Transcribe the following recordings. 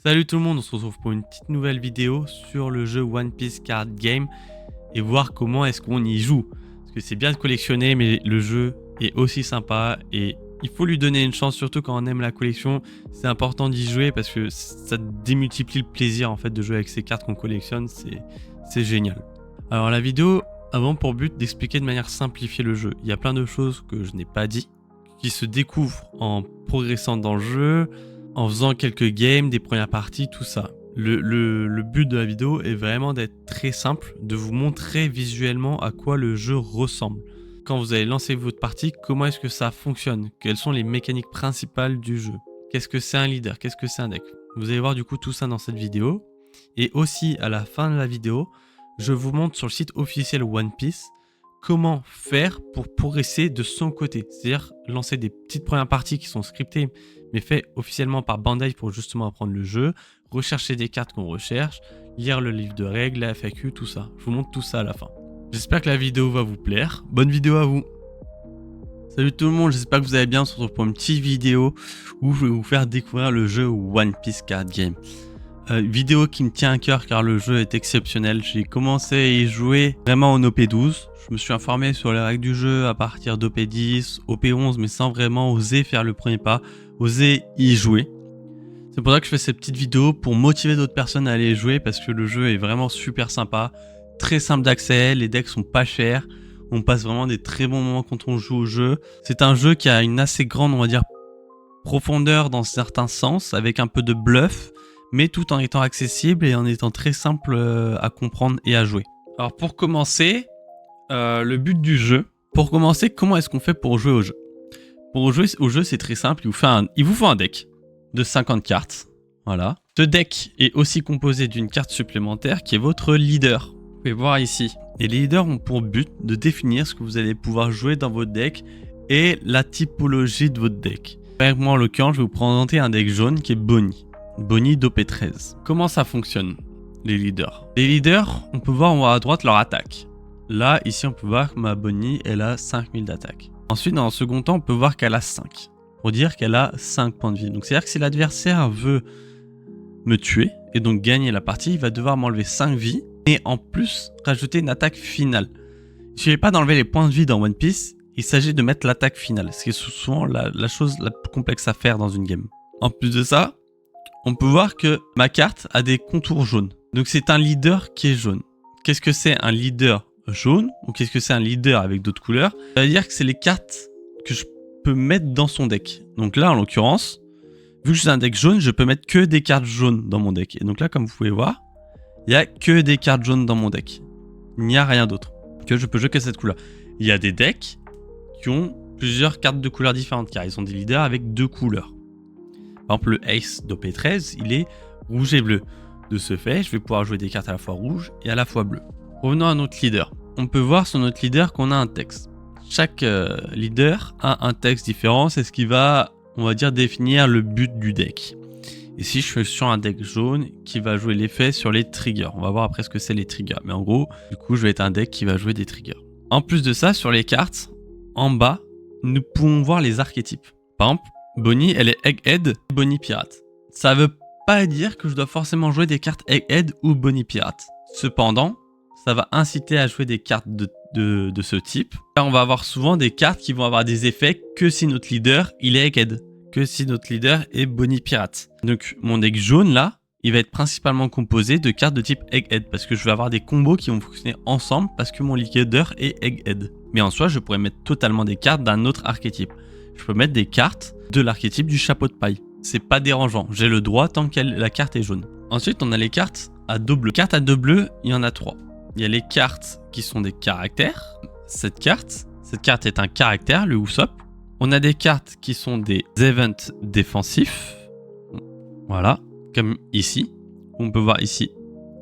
Salut tout le monde, on se retrouve pour une petite nouvelle vidéo sur le jeu One Piece Card Game et voir comment est-ce qu'on y joue. Parce que c'est bien de collectionner, mais le jeu est aussi sympa et il faut lui donner une chance, surtout quand on aime la collection. C'est important d'y jouer parce que ça démultiplie le plaisir en fait de jouer avec ces cartes qu'on collectionne, c'est génial. Alors la vidéo a vraiment pour but d'expliquer de manière simplifiée le jeu. Il y a plein de choses que je n'ai pas dit, qui se découvrent en progressant dans le jeu, en faisant quelques games, des premières parties, tout ça. Le but de la vidéo est vraiment d'être très simple, de vous montrer visuellement à quoi le jeu ressemble. Quand vous allez lancer votre partie, comment est-ce que ça fonctionne? Quelles sont les mécaniques principales du jeu? Qu'est-ce que c'est un leader? Qu'est-ce que c'est un deck? Vous allez voir du coup tout ça dans cette vidéo. Et aussi à la fin de la vidéo, je vous montre sur le site officiel One Piece comment faire pour progresser de son côté. C'est-à-dire lancer des petites premières parties qui sont scriptées mais fait officiellement par Bandai pour justement apprendre le jeu, rechercher des cartes qu'on recherche, lire le livre de règles, la FAQ, tout ça. Je vous montre tout ça à la fin. J'espère que la vidéo va vous plaire. Bonne vidéo à vous. Salut tout le monde, j'espère que vous allez bien. On se retrouve pour une petite vidéo où je vais vous faire découvrir le jeu One Piece Card Game. Vidéo qui me tient à cœur car le jeu est exceptionnel. J'ai commencé à y jouer vraiment en OP12. Je me suis informé sur les règles du jeu à partir d'OP10, OP11, mais sans vraiment oser faire le premier pas, oser y jouer. C'est pour ça que je fais cette petite vidéo pour motiver d'autres personnes à aller y jouer parce que le jeu est vraiment super sympa, très simple d'accès, les decks sont pas chers, on passe vraiment des très bons moments quand on joue au jeu. C'est un jeu qui a une assez grande, on va dire, profondeur dans certains sens, avec un peu de bluff, mais tout en étant accessible et en étant très simple à comprendre et à jouer. Alors pour commencer, le but du jeu. Pour commencer, comment est-ce qu'on fait pour jouer au jeu? Pour jouer au jeu, c'est très simple. Il vous faut un deck de 50 cartes. Voilà. Ce deck est aussi composé d'une carte supplémentaire qui est votre leader. Vous pouvez voir ici. Et les leaders ont pour but de définir ce que vous allez pouvoir jouer dans votre deck et la typologie de votre deck. Avec moi, en l'occurrence, je vais vous présenter un deck jaune qui est Bonnie. Bonnie d'OP13. Comment ça fonctionne, les leaders? Les leaders, on peut voir en haut à droite leur attaque. Là, ici, on peut voir que ma Bonnie, elle a 5000 d'attaque. Ensuite, dans un second temps, on peut voir qu'elle a 5. Pour dire qu'elle a 5 points de vie. Donc, c'est-à-dire que si l'adversaire veut me tuer et donc gagner la partie, il va devoir m'enlever 5 vies et en plus rajouter une attaque finale. Il ne suffit pas d'enlever les points de vie dans One Piece, il s'agit de mettre l'attaque finale, ce qui est souvent la chose la plus complexe à faire dans une game. En plus de ça, on peut voir que ma carte a des contours jaunes. Donc, c'est un leader qui est jaune. Qu'est-ce que c'est un leader jaune ou qu'est-ce que c'est un leader avec d'autres couleurs? Ça veut dire que c'est les cartes que je peux mettre dans son deck. Donc là, en l'occurrence, vu que j'ai un deck jaune, je peux mettre que des cartes jaunes dans mon deck. Et donc là, comme vous pouvez voir, il n'y a que des cartes jaunes dans mon deck. Il n'y a rien d'autre. Que je peux jouer que cette couleur. Il y a des decks qui ont plusieurs cartes de couleurs différentes car ils sont des leaders avec 2 couleurs. Par exemple, le Ace d'OP13, il est rouge et bleu. De ce fait, je vais pouvoir jouer des cartes à la fois rouge et à la fois bleu. Revenons à notre leader. On peut voir sur notre leader qu'on a un texte. Chaque leader a un texte différent. C'est ce qui va, on va dire, définir le but du deck. Ici, je suis sur un deck jaune qui va jouer l'effet sur les triggers. On va voir après ce que c'est les triggers. Mais en gros, du coup, je vais être un deck qui va jouer des triggers. En plus de ça, sur les cartes, en bas, nous pouvons voir les archétypes. Par exemple, Bonnie, elle est Egghead, Bonnie Pirate. Ça veut pas dire que je dois forcément jouer des cartes Egghead ou Bonnie Pirate. Cependant, ça va inciter à jouer des cartes de ce type. Là, on va avoir souvent des cartes qui vont avoir des effets que si notre leader il est Egghead, que si notre leader est Bonnie Pirate. Donc mon deck jaune là, il va être principalement composé de cartes de type Egghead parce que je vais avoir des combos qui vont fonctionner ensemble parce que mon leader est Egghead. Mais en soi, je pourrais mettre totalement des cartes d'un autre archétype. Je peux mettre des cartes de l'archétype du chapeau de paille. C'est pas dérangeant, j'ai le droit tant que la carte est jaune. Ensuite, on a les cartes à dos bleu. Cartes à dos bleu, il y en a 3. Il y a les cartes qui sont des caractères. Cette carte est un caractère, le Usopp. On a des cartes qui sont des events défensifs. Voilà, comme ici. On peut voir ici,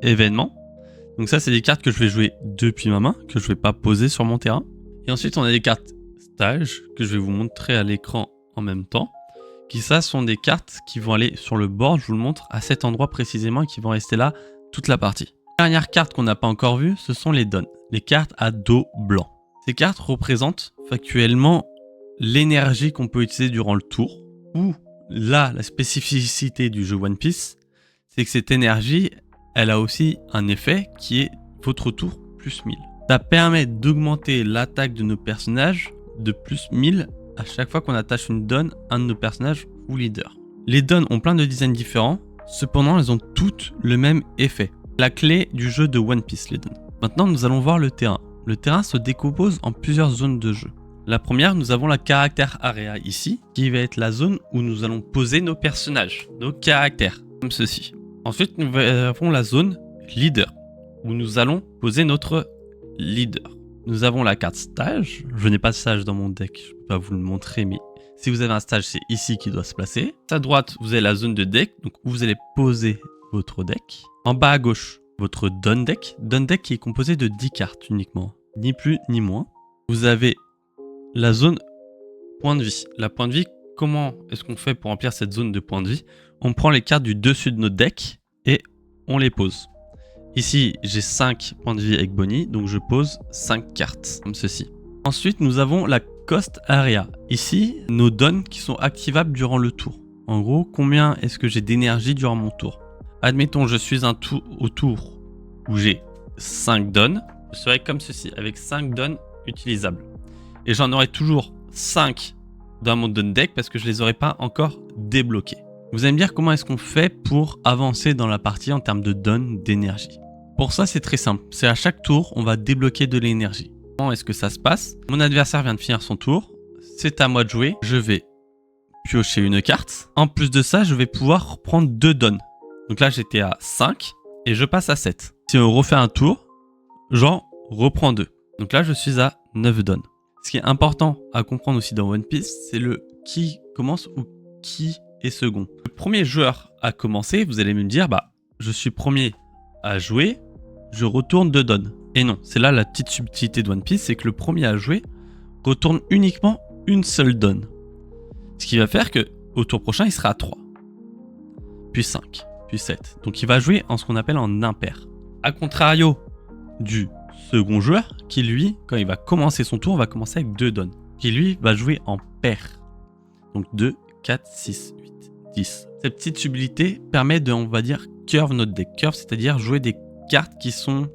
événements. Donc ça, c'est des cartes que je vais jouer depuis ma main, que je ne vais pas poser sur mon terrain. Et ensuite, on a des cartes stage, que je vais vous montrer à l'écran en même temps. Qui ça sont des cartes qui vont aller sur le board, je vous le montre, à cet endroit précisément, et qui vont rester là toute la partie. Dernière carte qu'on n'a pas encore vue, ce sont les dons, les cartes à dos blanc. Ces cartes représentent factuellement l'énergie qu'on peut utiliser durant le tour, ou là, la spécificité du jeu One Piece, c'est que cette énergie, elle a aussi un effet qui est votre tour plus 1000. Ça permet d'augmenter l'attaque de nos personnages de plus 1000 à chaque fois qu'on attache une donne à un de nos personnages ou leaders. Les donnes ont plein de designs différents, cependant elles ont toutes le même effet. La clé du jeu de One Piece, les donnes. Maintenant nous allons voir le terrain. Le terrain se décompose en plusieurs zones de jeu. La première, nous avons la caractère area ici, qui va être la zone où nous allons poser nos personnages, nos caractères, comme ceci. Ensuite, nous avons la zone leader, où nous allons poser notre leader. Nous avons la carte stage. Je n'ai pas de stage dans mon deck, je ne peux pas vous le montrer, mais si vous avez un stage, c'est ici qu'il doit se placer. À droite, vous avez la zone de deck, donc où vous allez poser votre deck. En bas à gauche, votre Don deck. Don deck qui est composé de 10 cartes uniquement, ni plus ni moins. Vous avez la zone point de vie. La point de vie, comment est-ce qu'on fait pour remplir cette zone de point de vie? On prend les cartes du dessus de notre deck et on les pose. Ici, j'ai 5 points de vie avec Bonnie, donc je pose 5 cartes, comme ceci. Ensuite, nous avons la Cost Area. Ici, nos dons qui sont activables durant le tour. En gros, combien est-ce que j'ai d'énergie durant mon tour? Admettons, je suis au tour où j'ai 5 dons. Je serai comme ceci, avec 5 dons utilisables. Et j'en aurai toujours 5 dans mon don deck parce que je les aurai pas encore débloqués. Vous allez me dire comment est-ce qu'on fait pour avancer dans la partie en termes de dons d'énergie. Pour ça, c'est très simple. C'est à chaque tour, on va débloquer de l'énergie. Comment est-ce que ça se passe? Mon adversaire vient de finir son tour. C'est à moi de jouer. Je vais piocher une carte. En plus de ça, je vais pouvoir prendre 2 dons. Donc là, j'étais à 5 et je passe à 7. Si on refait un tour, j'en reprends 2. Donc là, je suis à 9 dons. Ce qui est important à comprendre aussi dans One Piece, c'est le qui commence ou qui est second. Le premier joueur à commencer, vous allez me dire, bah, je suis premier à jouer, je retourne 2 dons. Et non, c'est là la petite subtilité de One Piece, c'est que le premier à jouer retourne uniquement une seule donne. Ce qui va faire que au tour prochain, il sera à 3, puis 5, puis 7. Donc il va jouer en ce qu'on appelle en impair. A contrario du second joueur qui lui, quand il va commencer son tour, va commencer avec 2 dons. Qui lui va jouer en paire. Donc 2, 4, 6, 8, 10. Cette petite subtilité permet de, on va dire, curve notre deck. Curve, c'est-à-dire jouer des cartes qui sont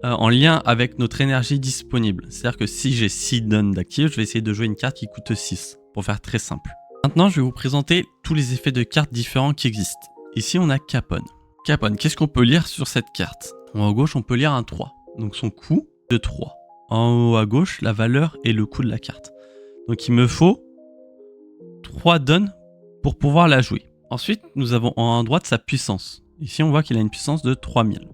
en lien avec notre énergie disponible. C'est-à-dire que si j'ai 6 dons d'actifs, je vais essayer de jouer une carte qui coûte 6, pour faire très simple. Maintenant, je vais vous présenter tous les effets de cartes différents qui existent. Ici, on a Capone. Capone, qu'est-ce qu'on peut lire sur cette carte? En haut à gauche, on peut lire un 3. Donc son coût de 3. En haut à gauche, la valeur et le coût de la carte. Donc il me faut 3 dons pour pouvoir la jouer. Ensuite, nous avons en haut à droite sa puissance. Ici, on voit qu'il a une puissance de 3000.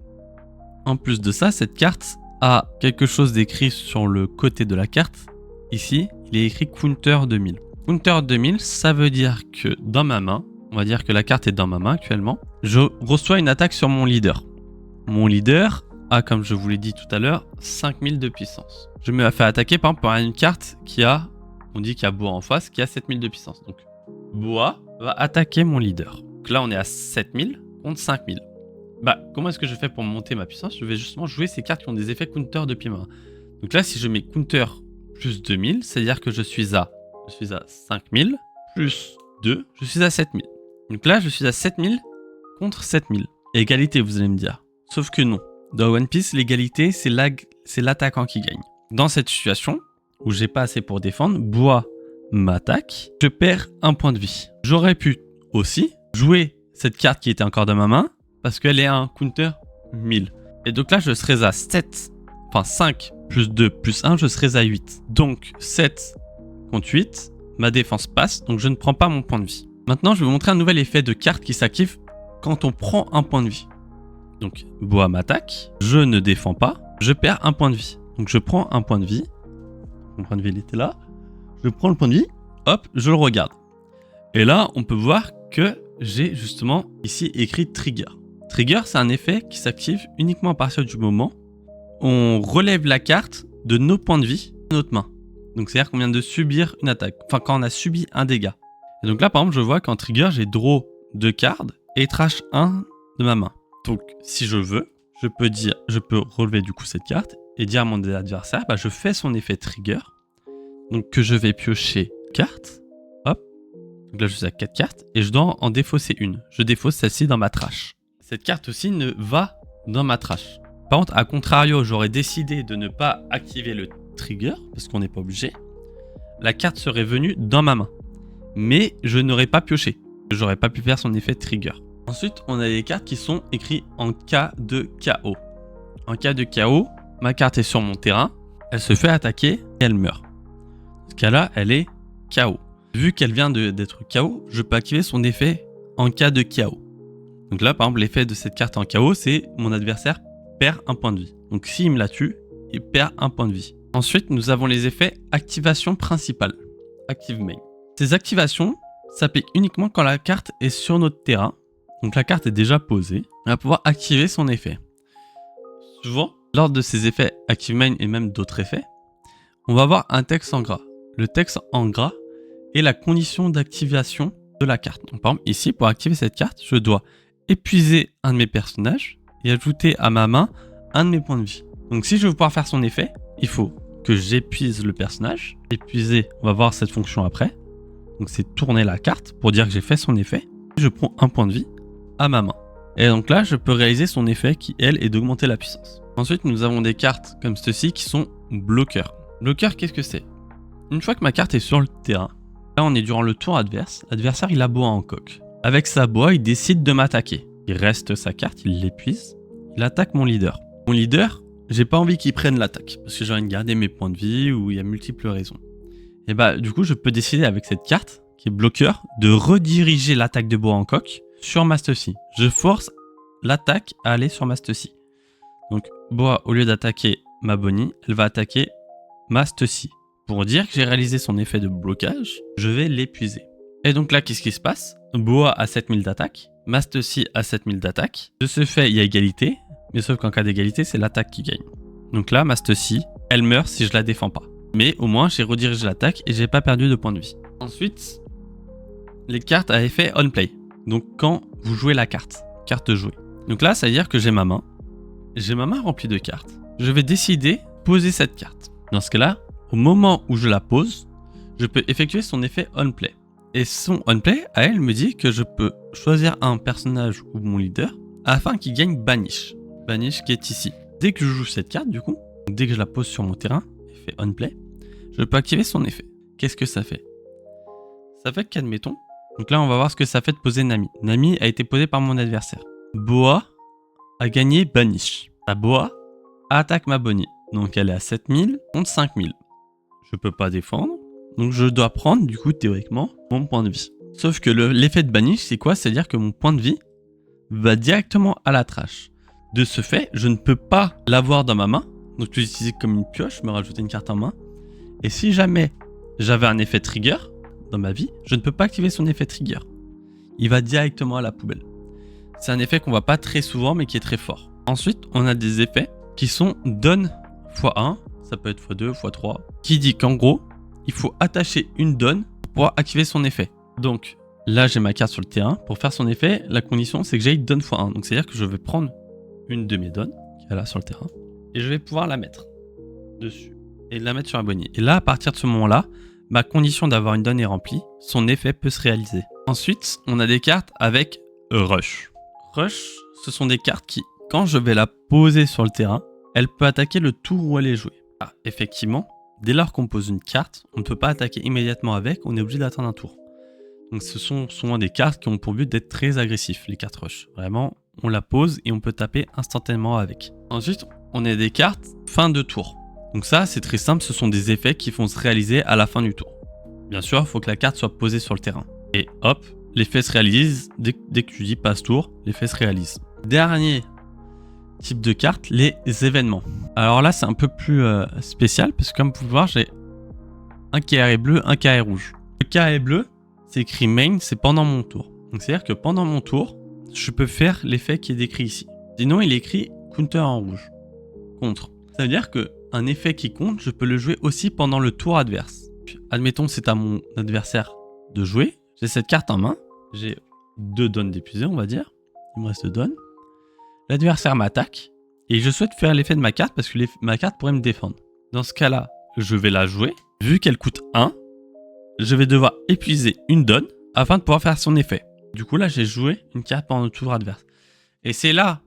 En plus de ça, cette carte a quelque chose d'écrit sur le côté de la carte. Ici, il est écrit Counter 2000. Counter 2000, ça veut dire que dans ma main, on va dire que la carte est dans ma main actuellement, je reçois une attaque sur mon leader. Mon leader a, comme je vous l'ai dit tout à l'heure, 5000 de puissance. Je me fais attaquer par exemple par une carte qui a, on dit qu'il y a Boa en face, qui a 7000 de puissance. Donc Boa va attaquer mon leader. Donc là, on est à 7000 contre 5000. Bah, comment est-ce que je fais pour monter ma puissance? Je vais justement jouer ces cartes qui ont des effets counter depuis ma main. Donc là, si je mets counter plus 2000, c'est-à-dire que je suis à 5000 plus 2, je suis à 7000. Donc là, je suis à 7000 contre 7000. Égalité, vous allez me dire. Sauf que non. Dans One Piece, l'égalité, c'est l'attaquant qui gagne. Dans cette situation, où j'ai pas assez pour défendre, Boa m'attaque, je perds un point de vie. J'aurais pu aussi jouer cette carte qui était encore dans ma main, parce qu'elle est à un counter 1000. Et donc là, je serais à 7, enfin 5 plus 2 plus 1, je serais à 8. Donc 7 contre 8, ma défense passe, donc je ne prends pas mon point de vie. Maintenant, je vais vous montrer un nouvel effet de carte qui s'active quand on prend un point de vie. Donc Boa m'attaque, je ne défends pas, je perds un point de vie. Donc je prends un point de vie, mon point de vie il était là, je prends le point de vie, hop, je le regarde. Et là, on peut voir que j'ai justement ici écrit Trigger. Trigger, c'est un effet qui s'active uniquement à partir du moment où on relève la carte de nos points de vie à notre main. Donc c'est-à-dire qu'on vient de subir une attaque, enfin quand on a subi un dégât. Et donc là, par exemple, je vois qu'en Trigger, j'ai draw 2 cartes et trash 1 de ma main. Donc si je veux, je peux relever du coup cette carte et dire à mon adversaire, bah, je fais son effet Trigger. Donc que je vais piocher carte, hop, Donc là, je suis à 4 cartes et je dois en défausser une. Je défausse celle-ci dans ma trash. Cette carte aussi ne va dans ma trash. Par contre, à contrario, j'aurais décidé de ne pas activer le trigger parce qu'on n'est pas obligé. La carte serait venue dans ma main. Mais je n'aurais pas pioché. J'aurais pas pu faire son effet trigger. Ensuite, on a des cartes qui sont écrites en cas de KO. En cas de KO, ma carte est sur mon terrain. Elle se fait attaquer et elle meurt. Dans ce cas-là, elle est KO. Vu qu'elle vient d'être KO, je peux activer son effet en cas de KO. Donc là, par exemple, l'effet de cette carte en KO, c'est mon adversaire perd un point de vie. Donc s'il me la tue, il perd un point de vie. Ensuite, nous avons les effets activation principale. Active main. Ces activations s'appliquent uniquement quand la carte est sur notre terrain. Donc la carte est déjà posée. On va pouvoir activer son effet. Souvent, lors de ces effets active main et même d'autres effets, on va avoir un texte en gras. Le texte en gras est la condition d'activation de la carte. Donc, par exemple, ici, pour activer cette carte, je dois épuiser un de mes personnages et ajouter à ma main un de mes points de vie. Donc si je veux pouvoir faire son effet, il faut que j'épuise le personnage. Épuiser, on va voir cette fonction après. Donc c'est tourner la carte pour dire que j'ai fait son effet. Je prends un point de vie à ma main. Et donc là, je peux réaliser son effet qui, elle, est d'augmenter la puissance. Ensuite, nous avons des cartes comme ceci qui sont bloqueurs. Bloqueur, qu'est-ce que c'est? Une fois que ma carte est sur le terrain, là on est durant le tour adverse, l'adversaire il a boa en coque. Avec sa boa, il décide de m'attaquer. Il reste sa carte, il l'épuise, il attaque mon leader. Mon leader, j'ai pas envie qu'il prenne l'attaque, parce que j'ai envie de garder mes points de vie ou il y a multiples raisons. Et bah du coup je peux décider avec cette carte, qui est bloqueur, de rediriger l'attaque de boa en coque sur Mastocy. Je force l'attaque à aller sur Mastocy. Donc boa, au lieu d'attaquer ma Bonnie, elle va attaquer Mastocy. Pour dire que j'ai réalisé son effet de blocage, je vais l'épuiser. Et donc là, qu'est-ce qui se passe? Boa a 7000 d'attaque, Mastocy a 7000 d'attaque. De ce fait, il y a égalité, mais sauf qu'en cas d'égalité, c'est l'attaque qui gagne. Donc là, Mastocy, elle meurt si je la défends pas. Mais au moins, j'ai redirigé l'attaque et j'ai pas perdu de points de vie. Ensuite, les cartes à effet on play. Donc quand vous jouez la carte jouée. Donc là, ça veut dire que j'ai ma main. J'ai ma main remplie de cartes. Je vais décider de poser cette carte. Dans ce cas-là, au moment où je la pose, je peux effectuer son effet on play. Et son on play, à elle, me dit que je peux choisir un personnage ou mon leader afin qu'il gagne Banish. Banish qui est ici. Dès que je joue cette carte, du coup, dès que je la pose sur mon terrain, effet on play, je peux activer son effet. Qu'est-ce que ça fait? Ça fait qu'admettons, donc là on va voir ce que ça fait de poser Nami. Nami a été posée par mon adversaire. Boa a gagné Banish. La Boa attaque ma Bonnie. Donc elle est à 7000 contre 5000. Je peux pas défendre. Donc je dois prendre du coup théoriquement mon point de vie. Sauf que l'effet de Banish c'est quoi? C'est-à-dire que mon point de vie va directement à la trash. De ce fait, je ne peux pas l'avoir dans ma main. Donc je peux l'utiliser comme une pioche, me rajouter une carte en main. Et si jamais j'avais un effet trigger dans ma vie, je ne peux pas activer son effet trigger. Il va directement à la poubelle. C'est un effet qu'on voit pas très souvent mais qui est très fort. Ensuite, on a des effets qui sont donne x1, ça peut être x2, x3, qui dit qu'en gros, il faut attacher une donne pour pouvoir activer son effet. Donc là, j'ai ma carte sur le terrain. Pour faire son effet, la condition, c'est que j'aille donne x1. Donc c'est-à-dire que je vais prendre une de mes donnes, qui est là sur le terrain, et je vais pouvoir la mettre dessus. Et la mettre sur la Bonnie. Et là, à partir de ce moment-là, ma condition d'avoir une donne est remplie, son effet peut se réaliser. Ensuite, on a des cartes avec Rush. Rush, ce sont des cartes qui, quand je vais la poser sur le terrain, elle peut attaquer le tour où elle est jouée. Ah, effectivement, dès lors qu'on pose une carte, on ne peut pas attaquer immédiatement avec, on est obligé d'attendre un tour. Donc ce sont souvent des cartes qui ont pour but d'être très agressifs, les cartes Rush. Vraiment, on la pose et on peut taper instantanément avec. Ensuite, on a des cartes fin de tour. Donc ça, c'est très simple, ce sont des effets qui vont se réaliser à la fin du tour. Bien sûr, il faut que la carte soit posée sur le terrain. Et hop, l'effet se réalise, dès que tu dis passe tour, l'effet se réalise. Dernier type de carte, les événements. Alors là, c'est un peu plus spécial, parce que comme vous pouvez voir, j'ai un carré bleu, un carré rouge. Le carré bleu, c'est écrit main, c'est pendant mon tour. Donc c'est-à-dire que pendant mon tour, je peux faire l'effet qui est décrit ici. Sinon, il est écrit counter en rouge. Contre. Ça veut dire qu'un effet qui compte, je peux le jouer aussi pendant le tour adverse. Admettons, c'est à mon adversaire de jouer. J'ai cette carte en main. J'ai 2 donnes d'épuisées, on va dire. Il me reste 2 donnes. L'adversaire m'attaque. Et je souhaite faire l'effet de ma carte parce que ma carte pourrait me défendre. Dans ce cas-là, je vais la jouer. Vu qu'elle coûte 1, je vais devoir épuiser une donne afin de pouvoir faire son effet. Du coup là j'ai joué une carte pendant le tour adverse. Et c'est là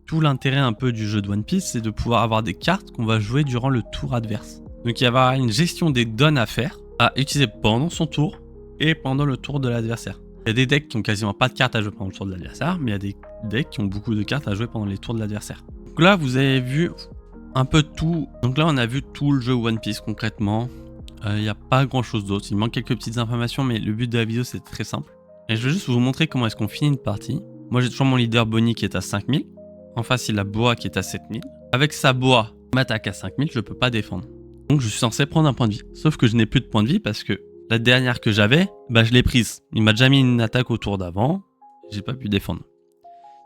tout l'intérêt un peu du jeu de One Piece, c'est de pouvoir avoir des cartes qu'on va jouer durant le tour adverse. Donc il y avoir une gestion des dons à faire, à utiliser pendant son tour et pendant le tour de l'adversaire. Il y a des decks qui ont quasiment pas de cartes à jouer pendant le tour de l'adversaire, mais il y a des decks qui ont beaucoup de cartes à jouer pendant les tours de l'adversaire. Donc là vous avez vu un peu tout. Donc là on a vu tout le jeu One Piece concrètement. Il n'y a pas grand chose d'autre, il manque quelques petites informations, mais le but de la vidéo c'est très simple. Et je vais juste vous montrer comment est-ce qu'on finit une partie. Moi j'ai toujours mon leader Bonnie qui est à 5000. En face il a Boa qui est à 7000. Avec sa Boa, m'attaque à 5000, je peux pas défendre. Donc je suis censé prendre un point de vie. Sauf que je n'ai plus de point de vie parce que la dernière que j'avais, bah je l'ai prise. Il m'a déjà mis une attaque au tour d'avant, j'ai pas pu défendre.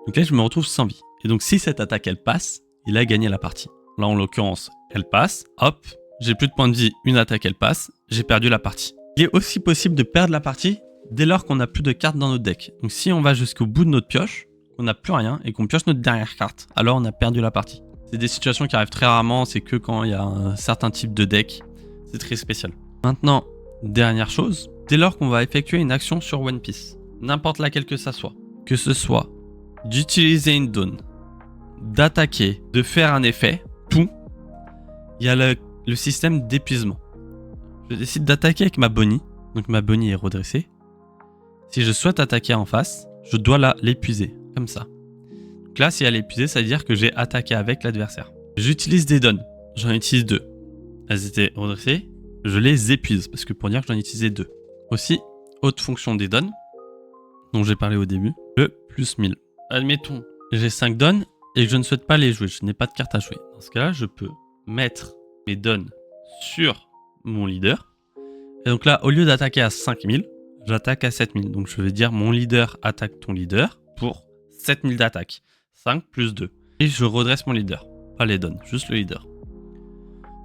Donc là je me retrouve sans vie. Et donc si cette attaque elle passe, il a gagné la partie. Là en l'occurrence, elle passe, hop, j'ai plus de points de vie, une attaque elle passe, j'ai perdu la partie. Il est aussi possible de perdre la partie dès lors qu'on n'a plus de cartes dans notre deck. Donc si on va jusqu'au bout de notre pioche, qu'on n'a plus rien et qu'on pioche notre dernière carte, alors on a perdu la partie. C'est des situations qui arrivent très rarement, c'est que quand il y a un certain type de deck, c'est très spécial. Maintenant, dernière chose, dès lors qu'on va effectuer une action sur One Piece, n'importe laquelle que ça soit, que ce soit d'utiliser une dawn, d'attaquer, de faire un effet, tout, il y a le système d'épuisement. Je décide d'attaquer avec ma Bonnie, donc ma Bonnie est redressée. Si je souhaite attaquer en face, je dois l'épuiser, comme ça. Donc là, si elle est épuisée, ça veut dire que j'ai attaqué avec l'adversaire. J'utilise des dons, j'en utilise 2. Elles étaient redressées, je les épuise, parce que pour dire que j'en utilisais 2. Aussi, autre fonction des dons, dont j'ai parlé au début, le plus 1000. Admettons, j'ai 5 dons et que je ne souhaite pas les jouer, je n'ai pas de carte à jouer. Dans ce cas-là, je peux mettre mes dons sur mon leader. Et donc là, au lieu d'attaquer à 5000, j'attaque à 7000. Donc je vais dire mon leader attaque ton leader pour 7000 d'attaque. 5 plus 2. Et je redresse mon leader. Pas les dons, juste le leader.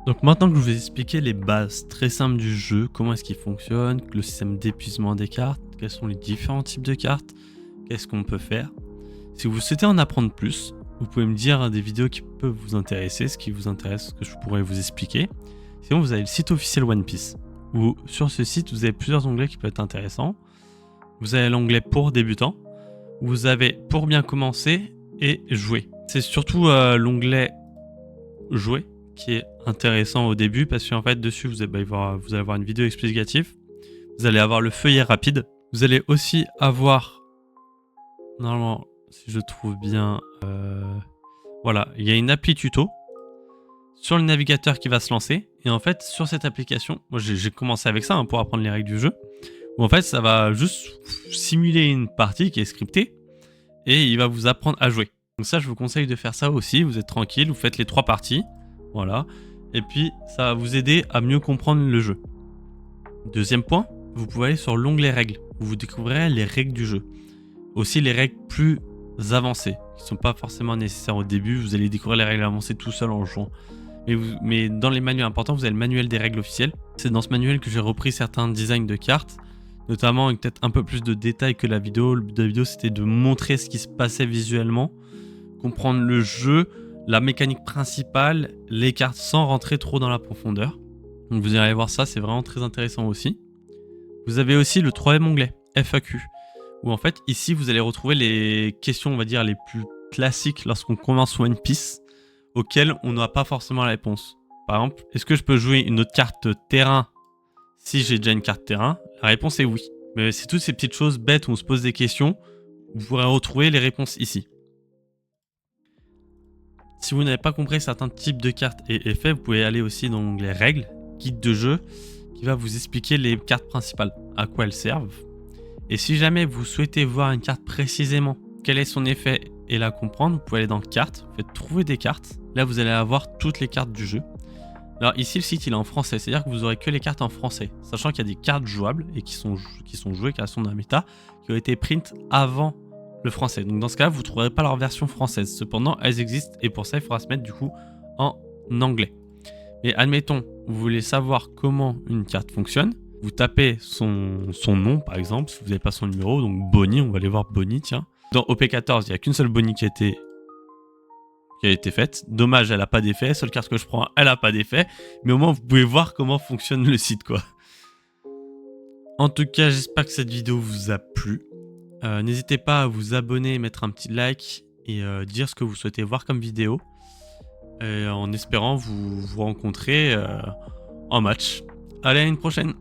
Donc maintenant que je vous ai expliqué les bases très simples du jeu, comment est-ce qu'il fonctionne, le système d'épuisement des cartes, quels sont les différents types de cartes, qu'est-ce qu'on peut faire. Si vous souhaitez en apprendre plus, vous pouvez me dire des vidéos qui peuvent vous intéresser, ce qui vous intéresse, ce que je pourrais vous expliquer. Sinon vous avez le site officiel One Piece. Où sur ce site, vous avez plusieurs onglets qui peuvent être intéressants. Vous avez l'onglet pour débutants. Vous avez pour bien commencer et jouer. C'est surtout l'onglet jouer qui est intéressant au début parce qu'en fait dessus vous allez avoir une vidéo explicative. Vous allez avoir le feuillet rapide. Vous allez aussi avoir, normalement si je trouve bien, voilà, il y a une appli tuto sur le navigateur qui va se lancer. Et en fait, sur cette application, moi j'ai commencé avec ça pour apprendre les règles du jeu, où en fait ça va juste simuler une partie qui est scriptée et il va vous apprendre à jouer. Donc ça, je vous conseille de faire ça aussi, vous êtes tranquille, vous faites les 3 parties, voilà, et puis ça va vous aider à mieux comprendre le jeu. Deuxième point, vous pouvez aller sur l'onglet règles, où vous découvrirez les règles du jeu. Aussi les règles plus avancées, qui ne sont pas forcément nécessaires au début, vous allez découvrir les règles avancées tout seul en jouant. Mais dans les manuels importants, vous avez le manuel des règles officielles. C'est dans ce manuel que j'ai repris certains designs de cartes, notamment avec peut-être un peu plus de détails que la vidéo. Le but de la vidéo, c'était de montrer ce qui se passait visuellement, comprendre le jeu, la mécanique principale, les cartes sans rentrer trop dans la profondeur. Donc vous irez voir ça, c'est vraiment très intéressant aussi. Vous avez aussi le 3e onglet, FAQ, où en fait, ici, vous allez retrouver les questions, on va dire, les plus classiques lorsqu'on commence One Piece, auxquelles on n'a pas forcément la réponse. Par exemple, est-ce que je peux jouer une autre carte terrain si j'ai déjà une carte terrain? La réponse est oui. Mais c'est toutes ces petites choses bêtes où on se pose des questions. Vous pourrez retrouver les réponses ici. Si vous n'avez pas compris certains types de cartes et effets, vous pouvez aller aussi dans l'onglet règles, guide de jeu, qui va vous expliquer les cartes principales, à quoi elles servent. Et si jamais vous souhaitez voir une carte précisément, quel est son effet et la comprendre, vous pouvez aller dans cartes, vous faites trouver des cartes. Là, vous allez avoir toutes les cartes du jeu. Alors ici, le site il est en français, c'est-à-dire que vous aurez que les cartes en français, sachant qu'il y a des cartes jouables et qui sont jouées, qui sont d'un méta, qui ont été print avant le français. Donc dans ce cas, vous ne trouverez pas leur version française. Cependant, elles existent et pour ça, il faudra se mettre du coup en anglais. Mais admettons, vous voulez savoir comment une carte fonctionne, vous tapez son nom par exemple, si vous n'avez pas son numéro, donc Bonnie, on va aller voir Bonnie, tiens. Dans OP14, il n'y a qu'une seule Bonnie qui a été faite. Dommage, elle n'a pas d'effet. Seule carte que je prends, elle n'a pas d'effet. Mais au moins, vous pouvez voir comment fonctionne le site, quoi. En tout cas, j'espère que cette vidéo vous a plu. N'hésitez pas à vous abonner, mettre un petit like et dire ce que vous souhaitez voir comme vidéo. En espérant vous rencontrer en match. Allez, à une prochaine!